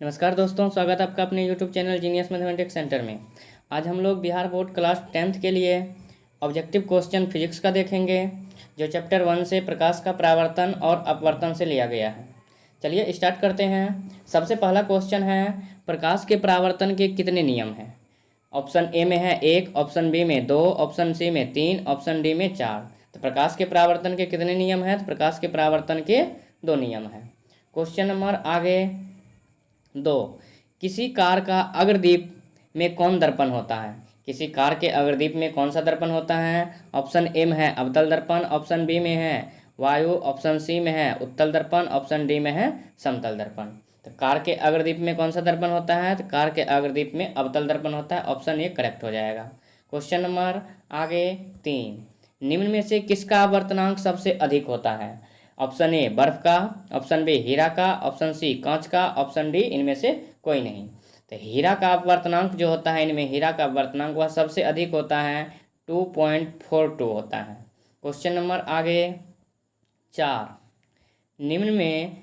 नमस्कार दोस्तों, स्वागत है आपका अपने YouTube channel genius mathematics centre में। आज हम लोग बिहार बोर्ड क्लास 10th के लिए ऑब्जेक्टिव क्वेश्चन फिजिक्स का देखेंगे, जो चैप्टर 1 से प्रकाश का परावर्तन और अपवर्तन से लिया गया है। चलिए स्टार्ट करते हैं। सबसे पहला क्वेश्चन है, प्रकाश के परावर्तन के कितने नियम हैं। ऑप्शन ए में है 1, ऑप्शन बी में 2, ऑप्शन सी में 3, ऑप्शन डी में 4। तो प्रकाश के परावर्तन के कितने नियम हैं? तो प्रकाश के परावर्तन के 2 नियम हैं। क्वेश्चन नंबर आगे 2, किसी कार का अग्रदीप में कौन दर्पण होता है? किसी कार के अग्रदीप में कौन सा दर्पण होता है? ऑप्शन ए में है अवतल दर्पण, ऑप्शन बी में है वायु, ऑप्शन सी में है उत्तल दर्पण, ऑप्शन डी में है समतल दर्पण। तो कार के अग्रदीप में कौन सा दर्पण होता है? तो कार के अग्रदीप में अवतल दर्पण होता है। ऑप्शन ए करेक्ट हो जाएगा। क्वेश्चन नंबर आगे 3, निम्न में से किसका आवर्तनांक सबसे अधिक होता है? ऑप्शन ए बर्फ का, ऑप्शन बी हीरा का, ऑप्शन सी कांच का, ऑप्शन डी इनमें से कोई नहीं। तो हीरा का अपवर्तनांक जो होता है, इनमें हीरा का अपवर्तनांक वह सबसे अधिक होता है, 2.42 होता है। क्वेश्चन नंबर आगे 4, निम्न में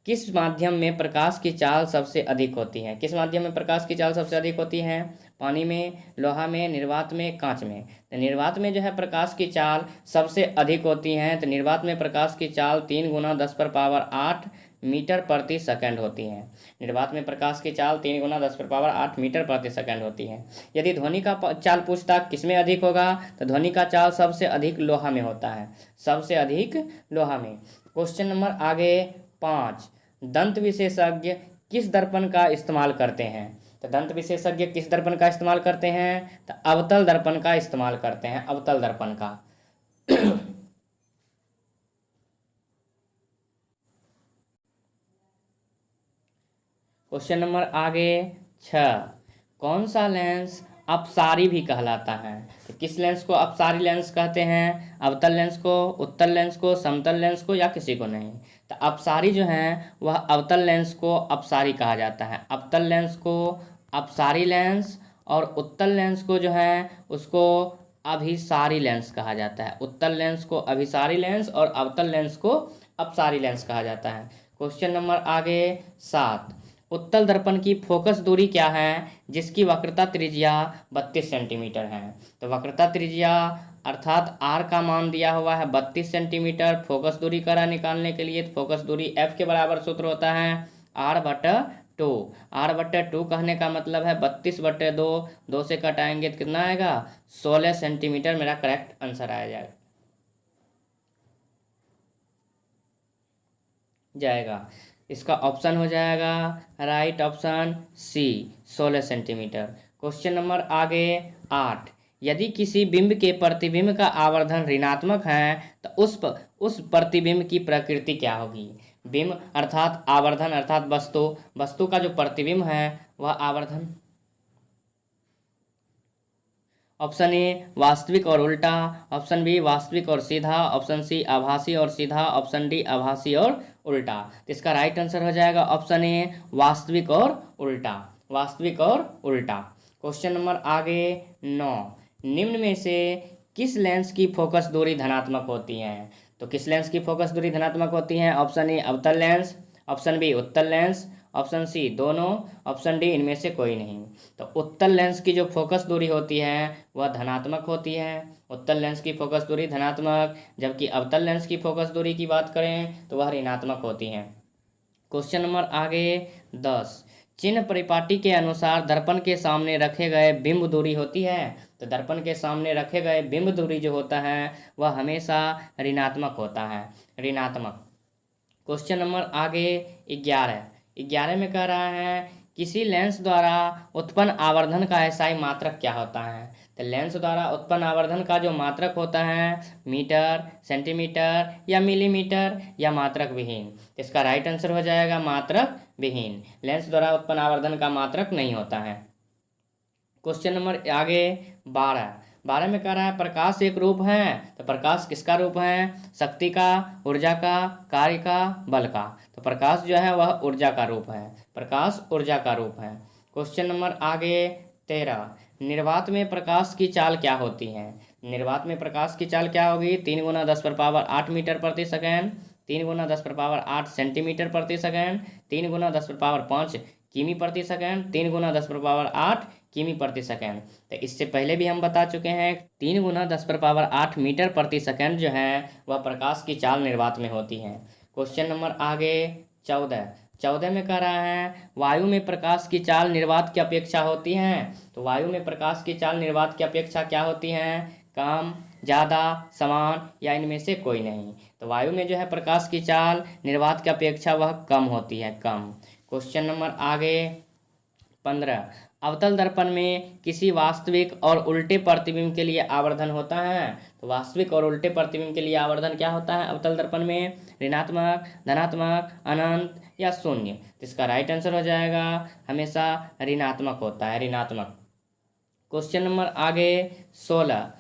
किस माध्यम में प्रकाश की चाल सबसे अधिक होती है? किस माध्यम में प्रकाश की चाल सबसे अधिक होती है? पानी में, लोहा में, निर्वात में, कांच में। तो निर्वात में जो है प्रकाश की चाल सबसे अधिक होती है। तो निर्वात में प्रकाश की चाल 3 × 10⁸ मीटर प्रति सेकंड होती है। निर्वात में प्रकाश की चाल 3 × 10⁸ मीटर प्रति सेकंड होती है। यदि ध्वनि का चाल पूछता किसमें अधिक होगा, तो ध्वनि का चाल सबसे अधिक लोहा में होता है, सबसे अधिक लोहा में। क्वेश्चन नंबर आगे 5, दंत विशेषज्ञ किस दर्पण का इस्तेमाल करते हैं? तो दंत विशेषज्ञ किस दर्पण का इस्तेमाल करते हैं? तो अवतल दर्पण का इस्तेमाल करते हैं, अवतल दर्पण का। क्वेश्चन नंबर आगे 6, कौन सा लेंस अपसारी भी कहलाता है? तो किस लेंस को अपसारी लेंस कहते हैं? अवतल लेंस को, उत्तल लेंस को, समतल लेंस को, या किसी को नहीं? तो अपसारी जो है वह अवतल लेंस को अपसारी कहा जाता है। अवतल लेंस को अपसारी लेंस और उत्तल लेंस को जो है उसको अभिसारी लेंस कहा जाता है। उत्तल लेंस को अभिसारी लेंस और अवतल लेंस को अपसारी लेंस कहा जाता है। क्वेश्चन नंबर आगे 7, उत्तल दर्पण की फोकस दूरी क्या है जिसकी वक्रता त्रिज्या 32 सेंटीमीटर है? तो वक्रता त्रिज्या अर्थात आर का मान दिया हुआ है 32 सेंटीमीटर। फोकस दूरी करा निकालने के लिए तो फोकस दूरी एफ के बराबर सूत्र होता है r/2। r/2 कहने का मतलब है 32/2, 2 से कटाएंगे तो कितना आएगा? 16 सेंटीमीटर मेरा करेक्ट आंसर आ जाएगा। इसका ऑप्शन हो जाएगा right option C, 16 centimetre. Question number आगे 8, यदि किसी बिंब के प्रतिबिंब का आवर्धन ऋणात्मक है तो उस प्रतिबिंब की प्रकृति क्या होगी? बिंब अर्थात आवर्धन अर्थात वस्तु का जो प्रतिबिंब है वह आवर्धन। ऑप्शन ए वास्तविक और उल्टा, ऑप्शन बी वास्तविक और सीधा, ऑप्शन सी आभासी और सीधा, ऑप्शन डी आभासी और उल्टा। तो इसका राइट आंसर हो जाएगा ऑप्शन ए वास्तविक और उल्टा, वास्तविक और उल्टा। क्वेश्चन नंबर आगे 9, निम्न में से किस लेंस की फोकस दूरी धनात्मक होती है? तो किस लेंस की फोकस दूरी धनात्मक होती है? ऑप्शन ए अवतल लेंस, ऑप्शन बी उत्तल लेंस, ऑप्शन सी दोनों, ऑप्शन डी इनमें से कोई नहीं। तो उत्तल लेंस की जो फोकस दूरी होती है वह धनात्मक होती है। उत्तल लेंस की फोकस दूरी धनात्मक, जबकि अवतल लेंस की फोकस दूरी की बात करें तो वह ऋणात्मक होती है। क्वेश्चन नंबर आगे 10, चिन्ह परिपाटी के अनुसार दर्पण के सामने रखे गए बिंब दूरी होती है। तो दर्पण के सामने रखे गए बिंब दूरी जो होता है वह हमेशा ऋणात्मक होता है, ऋणात्मक। क्वेश्चन नंबर आगे 11 में कह रहा है किसी लेंस द्वारा उत्पन्न आवर्धन का एसआई मात्रक क्या होता है? तो लेंस द्वारा उत्पन्न आवर्धन का जो मात्रक होता है मीटर, सेंटीमीटर या मिलीमीटर या मात्रक विहीन। इसका राइट आंसर हो जाएगा मात्रक विहीन। लेंस द्वारा उत्पन्न आवर्धन का मात्रक नहीं होता है। क्वेश्चन नंबर आगे 12 में कह रहा है प्रकाश एक रूप है। तो प्रकाश किसका रूप है? शक्ति का, ऊर्जा का, कार्य का, बल का। तो प्रकाश जो है वह ऊर्जा का रूप है, प्रकाश ऊर्जा का रूप है। क्वेश्चन नंबर आगे 13, निर्वात में प्रकाश की चाल क्या होती है? निर्वात में प्रकाश की चाल क्या होगी? 3 × 10⁸ मीटर प्रति सेकेंड, 3 × 10⁸ सेंटीमीटर प्रति सेकेंड, 3 × 10⁵ किमी प्रति सेकेंड, 3 गुना 10⁻8 किमी प्रति सेकेंड। तो इससे पहले भी हम बता चुके हैं 3 गुना 10⁻8 मीटर प्रति सेकेंड जो है वह प्रकाश की चाल निर्वात में होती है। क्वेश्चन नंबर आगे 14 में कह रहा है वायु में प्रकाश की चाल निर्वात की अपेक्षा होती है। तो वायु में प्रकाश की चाल निर्वात की अपेक्षा क्या होती है? कम, ज़्यादा, समान या इनमें से कोई नहीं। तो वायु में जो है प्रकाश की चाल निर्वात की अपेक्षा वह कम होती है, कम। क्वेश्चन नंबर आगे 15, अवतल दर्पण में किसी वास्तविक और उल्टे प्रतिबिंब के लिए आवर्धन होता है। तो वास्तविक और उल्टे प्रतिबिंब के लिए आवर्धन क्या होता है अवतल दर्पण में? ऋणात्मक, धनात्मक, अनंत या शून्य। तो इसका राइट आंसर हो जाएगा हमेशा ऋणात्मक होता है, ऋणात्मक। क्वेश्चन नंबर आगे 16,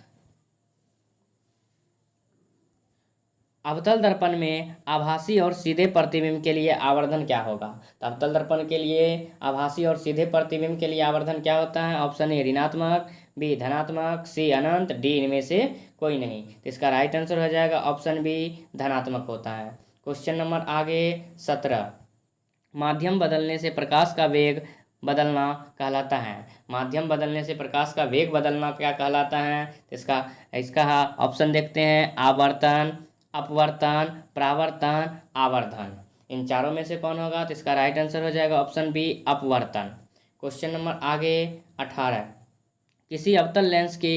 अवतल दर्पण में आभासी और सीधे प्रतिबिंब के लिए आवर्धन क्या होगा? तो अवतल दर्पण के लिए आभासी और सीधे प्रतिबिंब के लिए आवर्धन क्या होता है? ऑप्शन ए ऋणात्मक, बी धनात्मक, सी अनंत, डी इनमें से कोई नहीं। तो इसका राइट आंसर हो जाएगा ऑप्शन बी धनात्मक होता है। क्वेश्चन नंबर आगे 17, माध्यम बदलने से प्रकाश का वेग बदलना कहलाता है। माध्यम बदलने से प्रकाश का वेग बदलना क्या कहलाता है? तो इसका ऑप्शन देखते हैं, आवर्तन, अपवर्तन, परावर्तन, आवर्धन। इन चारों में से कौन होगा? तो इसका राइट आंसर हो जाएगा ऑप्शन बी अपवर्तन। क्वेश्चन नंबर आगे 18, किसी अवतल लेंस के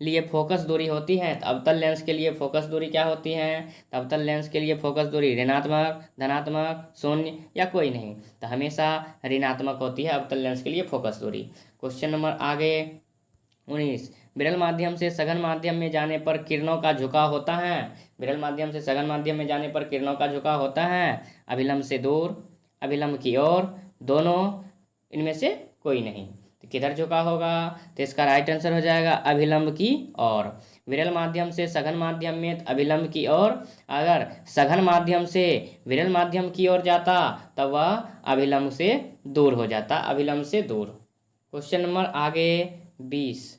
लिए फोकस दूरी होती है। तो अवतल लेंस के लिए फोकस दूरी क्या होती है? तो अवतल लेंस के लिए फोकस दूरी ऋणात्मक, धनात्मक, शून्य या कोई नहीं। तो हमेशा ऋणात्मक होती है अवतल लेंस के लिए फोकस दूरी। क्वेश्चन नंबर आगे 19, विरल माध्यम से सघन माध्यम में जाने पर किरणों का झुकाव होता है। विरल माध्यम से सघन माध्यम में जाने पर किरणों का झुकाव होता है अभिलंब से दूर, अभिलंब की ओर, दोनों, इनमें से कोई नहीं। तो किधर झुकाव होगा? तो इसका राइट आंसर हो जाएगा अभिलंब की ओर। विरल माध्यम से सघन माध्यम में अभिलंब की ओर, अगर सघन माध्यम से विरल माध्यम की ओर जाता तब वह अभिलंब से दूर हो जाता, अभिलंब से दूर। क्वेश्चन नंबर आगे 20,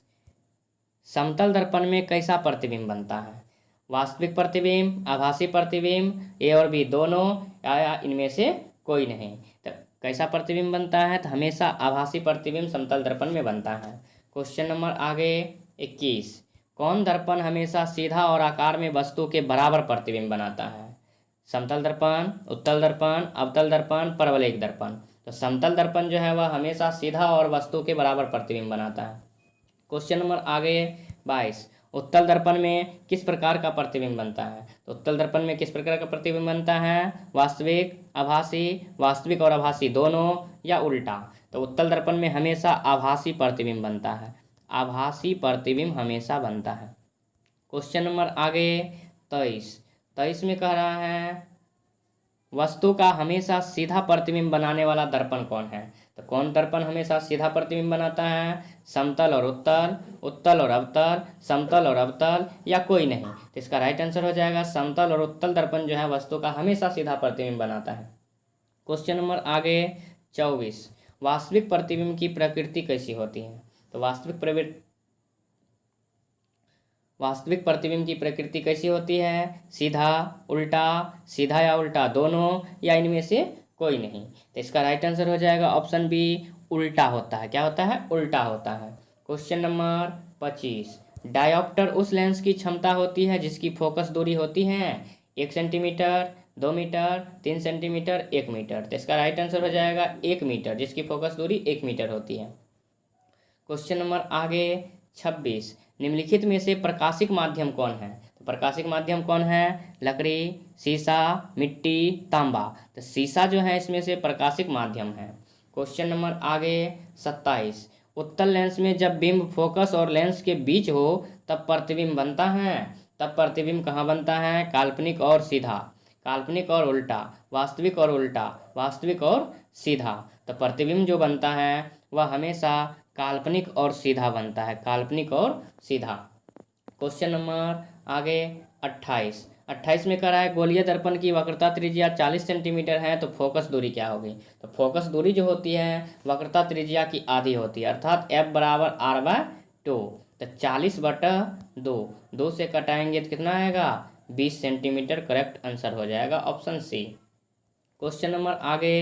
समतल दर्पण में कैसा प्रतिबिंब बनता है? वास्तविक प्रतिबिंब, आभासी प्रतिबिंब, ए और बी दोनों या इनमें से कोई नहीं। तो कैसा प्रतिबिंब बनता है? तो हमेशा आभासी प्रतिबिंब समतल दर्पण में बनता है। क्वेश्चन नंबर आगे 21, कौन दर्पण हमेशा सीधा और आकार में वस्तु के बराबर प्रतिबिंब बनाता है? समतल दर्पण, उत्तल दर्पण, अवतल दर्पण, परवलयिक दर्पण। तो समतल दर्पण जो है वह हमेशा सीधा और वस्तु के बराबर प्रतिबिंब बनाता है। क्वेश्चन नंबर आगे 22, उत्तल दर्पण में किस प्रकार का प्रतिबिंब बनता है? तो उत्तल दर्पण में किस प्रकार का प्रतिबिंब बनता है? वास्तविक, आभासी, वास्तविक और आभासी दोनों या उल्टा? तो उत्तल दर्पण में हमेशा आभासी प्रतिबिंब बनता है, आभासी प्रतिबिंब हमेशा बनता है। क्वेश्चन नंबर आगे 23 में कह रहा है वस्तु का हमेशा सीधा प्रतिबिंब बनाने वाला दर्पण कौन है? तो कौन दर्पण हमेशा सीधा प्रतिबिंब बनाता है? समतल और उत्तल, उत्तल और अवतल, समतल और अवतल या कोई नहीं। तो इसका राइट आंसर हो जाएगा समतल और उत्तल दर्पण जो है वस्तु का हमेशा सीधा प्रतिबिंब बनाता है। क्वेश्चन नंबर आगे 24, वास्तविक प्रतिबिंब की प्रकृति कैसी होती है? तो वास्तविक प्रतिबिंब की प्रकृति कैसी होती है? सीधा, उल्टा, सीधा या उल्टा दोनों या इनमें से कोई नहीं। तो इसका राइट आंसर हो जाएगा ऑप्शन बी उल्टा होता है। क्या होता है? उल्टा होता है। क्वेश्चन नंबर 25, डायोप्टर उस लेंस की क्षमता होती है जिसकी फोकस दूरी होती है 1 सेंटीमीटर, 2 मीटर, 3 सेंटीमीटर, 1 मीटर। तो इसका राइट आंसर हो जाएगा 1 मीटर, जिसकी फोकस दूरी 1 मीटर होती है। क्वेश्चन नंबर आगे 26, निम्नलिखित में से प्रकाशिक माध्यम कौन है? तो प्रकाशिक माध्यम कौन है? लकड़ी, शीशा, मिट्टी, तांबा। तो शीशा जो है इसमें से प्रकाशिक माध्यम है। क्वेश्चन नंबर आगे 27, उत्तल लेंस में जब बिंब फोकस और लेंस के बीच हो तब प्रतिबिंब बनता है। तब प्रतिबिंब कहाँ बनता है? काल्पनिक और सीधा, काल्पनिक और उल्टा, वास्तविक और उल्टा, वास्तविक और सीधा। तो प्रतिबिंब जो बनता है वह हमेशा काल्पनिक और सीधा बनता है, काल्पनिक और सीधा। क्वेश्चन नंबर आगे 28 में कह रहा है गोलीय दर्पण की वक्रता त्रिज्या 40 सेंटीमीटर है तो फोकस दूरी क्या होगी? तो फोकस दूरी जो होती है वक्रता त्रिज्या की आधी होती है, अर्थात F बराबर R/2। तो 40/2, 2 से कटाएंगे तो कितना आएगा? 20 सेंटीमीटर। करेक्ट आंसर हो जाएगा ऑप्शन सी। क्वेश्चन नंबर आगे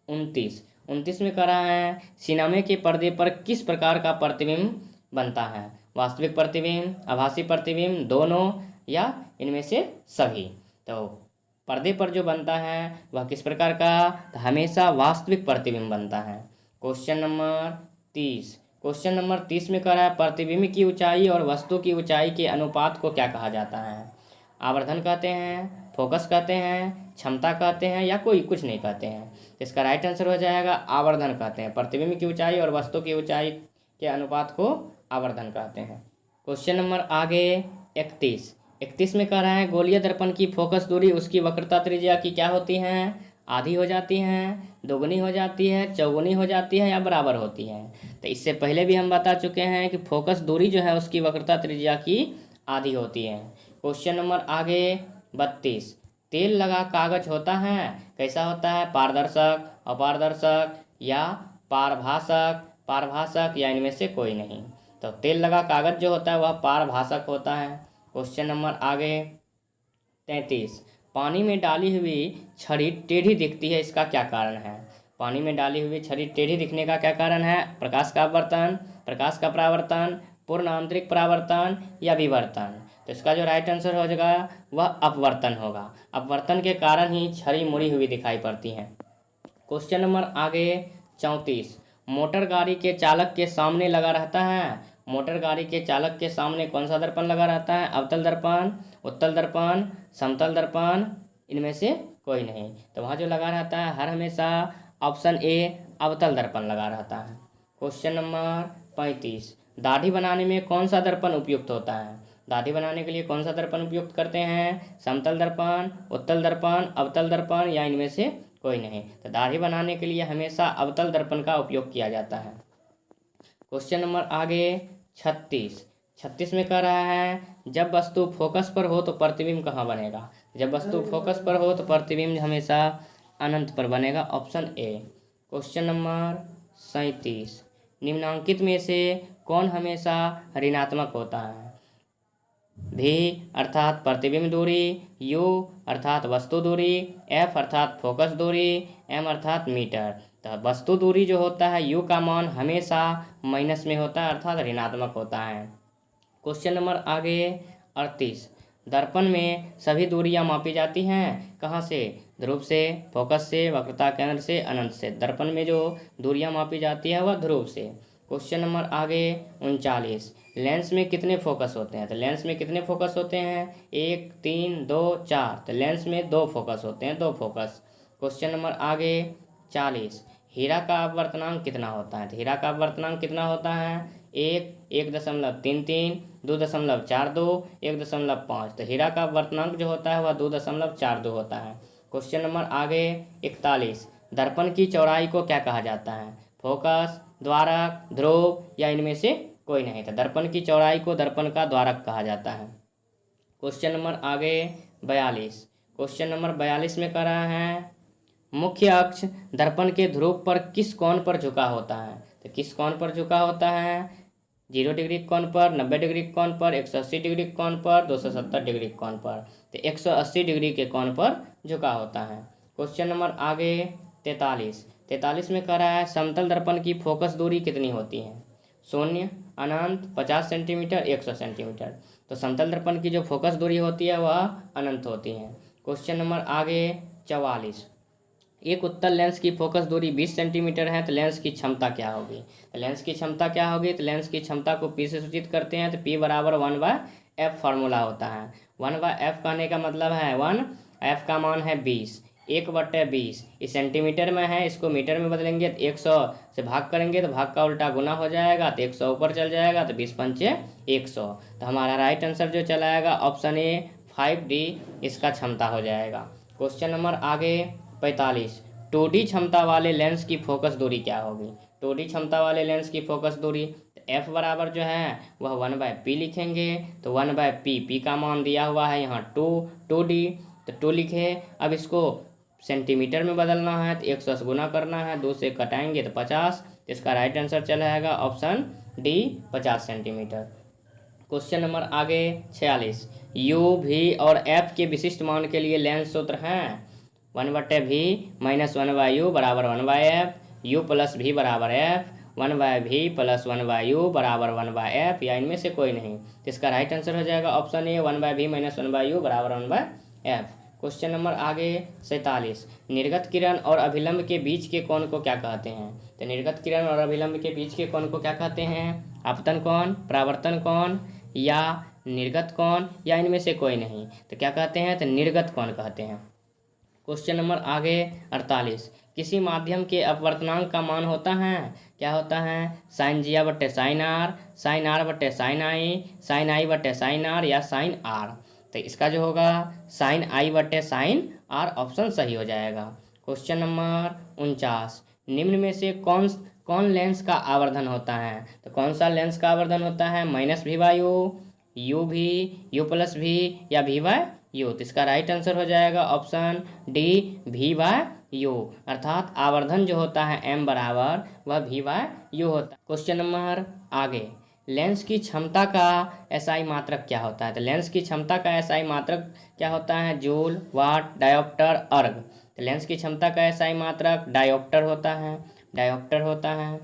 29, 29 में कह रहा है सिनेमा के पर्दे पर किस प्रकार का प्रतिबिंब बनता है, वास्तविक प्रतिबिंब, आभासी प्रतिबिंब, दोनों या इनमें से सभी। तो पर्दे पर जो बनता है वह किस प्रकार का, तो हमेशा वास्तविक प्रतिबिंब बनता है। क्वेश्चन नंबर 30 में कह रहा है प्रतिबिंब की ऊंचाई और वस्तु की ऊंचाई के अनुपात को क्या कहा जाता है, आवर्धन कहते हैं, फोकस कहते हैं, क्षमता कहते हैं या कोई कुछ नहीं कहते हैं। इसका राइट आंसर हो जाएगा आवर्धन कहते हैं। प्रतिबिंब की ऊंचाई और वस्तु की ऊंचाई के अनुपात को आवर्धन कहते हैं। क्वेश्चन नंबर आगे 31 में कह रहा है गोलीय दर्पण की फोकस दूरी उसकी वक्रता त्रिज्या की क्या होती है, आधी हो जाती है, दोगुनी हो जाती है, चौगुनी हो जाती है या बराबर होती है। तो इससे पहले भी हम बता चुके हैं कि फोकस दूरी जो है उसकी वक्रता त्रिज्या की आधी होती है। क्वेश्चन नंबर आगे 32, तेल लगा कागज होता है, कैसा होता है, पारदर्शक, अपारदर्शक या पारभाषक या इनमें से कोई नहीं। तो तेल लगा कागज जो होता है वह पारभाषक होता है। क्वेश्चन नंबर आगे 33, पानी में डाली हुई छड़ी टेढ़ी दिखती है, इसका क्या कारण है, पानी में डाली हुई छड़ी टेढ़ी दिखने का क्या कारण है, प्रकाश का अपवर्तन, प्रकाश का परावर्तन, पूर्ण आंतरिक परावर्तन या विवर्तन। तो इसका जो राइट आंसर हो जाएगा वह अपवर्तन होगा। अपवर्तन के कारण ही छड़ी मुड़ी हुई दिखाई पड़ती है। क्वेश्चन नंबर आगे 34, मोटर गाड़ी के चालक के सामने लगा रहता है, मोटर गाड़ी के चालक के सामने कौन सा दर्पण लगा रहता है, अवतल दर्पण, उत्तल दर्पण, समतल दर्पण, इनमें से कोई नहीं। तो वहाँ जो लगा रहता है हर हमेशा ऑप्शन ए अवतल दर्पण लगा रहता है। क्वेश्चन नंबर 35, दाढ़ी बनाने में कौन सा दर्पण उपयुक्त होता है, दाढ़ी बनाने के लिए कौन सा दर्पण उपयुक्त करते हैं, समतल दर्पण, उत्तल दर्पण, अवतल दर्पण या इनमें से कोई नहीं। तो दाढ़ी बनाने के लिए हमेशा अवतल दर्पण का उपयोग किया जाता है। क्वेश्चन नंबर आगे 36 में कह रहा है जब वस्तु फोकस पर हो तो प्रतिबिंब कहाँ बनेगा, जब वस्तु फोकस पर हो तो प्रतिबिंब हमेशा अनंत पर बनेगा, ऑप्शन ए। क्वेश्चन नंबर 37, निम्नांकित में से कौन हमेशा ऋणात्मक होता है, भी अर्थात प्रतिबिंब दूरी, यू अर्थात वस्तु दूरी, एफ अर्थात फोकस दूरी, एम अर्थात मीटर। तो वस्तु दूरी जो होता है यू का मान हमेशा माइनस में होता है अर्थात ऋणात्मक होता है। क्वेश्चन नंबर आगे 38, दर्पण में सभी दूरियां मापी जाती हैं, कहाँ से, ध्रुव से, फोकस से, वक्रता केंद्र से, अनंत से। दर्पण में जो दूरियां मापी जाती है वह ध्रुव से। क्वेश्चन नंबर आगे 39, लेंस में कितने फोकस होते हैं, तो लेंस में कितने फोकस होते हैं, 1, 3, 2, 4। तो लेंस में 2 फोकस होते हैं, 2 फोकस। क्वेश्चन नंबर आगे 40, हीरा का अपवर्तनांक कितना होता है, तो हीरा का अपवर्तनांक कितना होता है, 1.33, 2.42, 1.5। तो हीरा का अपवर्तनांक जो होता है वह 2.42 होता है। क्वेश्चन नंबर आगे 41, दर्पण की चौड़ाई को क्या कहा जाता है, फोकस, द्वारक, ध्रुव या इनमें से कोई नहीं। तो दर्पण की चौड़ाई को दर्पण का द्वारक कहा जाता है। क्वेश्चन नंबर आगे 42, क्वेश्चन नंबर 42 में कह रहा है मुख्य अक्ष दर्पण के ध्रुव पर किस कोण पर झुका होता है, तो किस कोण पर झुका होता है, 0 डिग्री कोण पर, 90 डिग्री कोण पर, 180 डिग्री कोण पर, 270 डिग्री कोण पर। तो 180 डिग्री के कोण पर झुका होता है। क्वेश्चन नंबर आगे 43 में कह रहा है समतल दर्पण की फोकस दूरी कितनी होती है, 0, अनंत, 50 सेंटीमीटर, 100 सेंटीमीटर। तो समतल दर्पण की जो फोकस दूरी होती है वह अनंत होती है। क्वेश्चन नंबर आगे 44, एक उत्तल लेंस की फोकस दूरी 20 सेंटीमीटर है, तो लेंस की क्षमता क्या होगी, तो लेंस की क्षमता क्या होगी, तो लेंस की क्षमता को P से सूचित करते हैं। तो P बराबर 1/f फार्मूला होता है। 1/f कहने का मतलब है 1, f का मान है 20, 1/20 इस सेंटीमीटर में है, इसको मीटर में बदलेंगे तो 100 से भाग करेंगे तो भाग का उल्टा गुना हो जाएगा, तो 100 ऊपर चल जाएगा, तो 20×5 100। तो हमारा राइट आंसर जो चला आएगा ऑप्शन ए 5D इसका क्षमता हो जाएगा। क्वेश्चन नंबर आगे 45, 2D क्षमता वाले लेंस की फोकस दूरी क्या होगी, 2D क्षमता वाले लेंस की फोकस दूरी, तो f बराबर जो है वह 1/p लिखेंगे। तो 1/p, p का मान दिया हुआ है यहाँ 2D, तो 2 लिखे। अब इसको सेंटीमीटर में बदलना है तो 100 से गुना करना है, 2 से कटाएंगे तो 50। इसका राइट आंसर चला जाएगा option D 50 centimetre. Question number आगे 46, u, v और f के विशिष्ट मान के लिए लेंस सूत्र हैं 1/v - 1/u बराबर 1/f, यू प्लस भी बराबर एफ, 1/v प्लस 1/u बराबर 1/f, या इनमें से कोई नहीं। तो इसका राइट आंसर हो जाएगा option A, 1/v minus 1/u बराबर 1/f। क्वेश्चन नंबर आगे 47, निर्गत किरण और अभिलंब के बीच के कोण को क्या कहते हैं? तो निर्गत किरण और अभिलंब के बीच के कोण को क्या कहते हैं? आपतन कोण, परावर्तन कोण या निर्गत कोण, या इनमें से कोई नहीं। तो क्या कहते हैं? तो निर्गत कोण कहते हैं। क्वेश्चन नंबर आगे 48, किसी माध्यम के अपवर्तनांक का मान होता है, क्या होता है? साइन जिया बट्टे साइन आर बट्टे साइन आई बट्टे साइन आर, या साइन आर। तो इसका जो होगा साइन आई बट्टे साइन आर ऑप्शन सही हो जाएगा। क्वेश्चन नंबर 49, निम्न में से कौन लेंस का आवर्धन होता है? तो कौन सा लेंस का आवर्धन होता है? -v/u, u प्लस v, या v/u। तो इसका राइट आंसर हो जाएगा ऑप्शन डी, v/u। अर्थात आवर्धन जो होता है m बराबर वह v/u होता है। क्वेश्चन नंबर आगे, लेंस की क्षमता का एसआई मात्रक क्या होता है? तो लेंस की क्षमता का एसआई मात्रक क्या होता है? जूल, वाट, डायोप्टर, अर्ग। तो लेंस की क्षमता का एसआई मात्रक डायोप्टर होता है।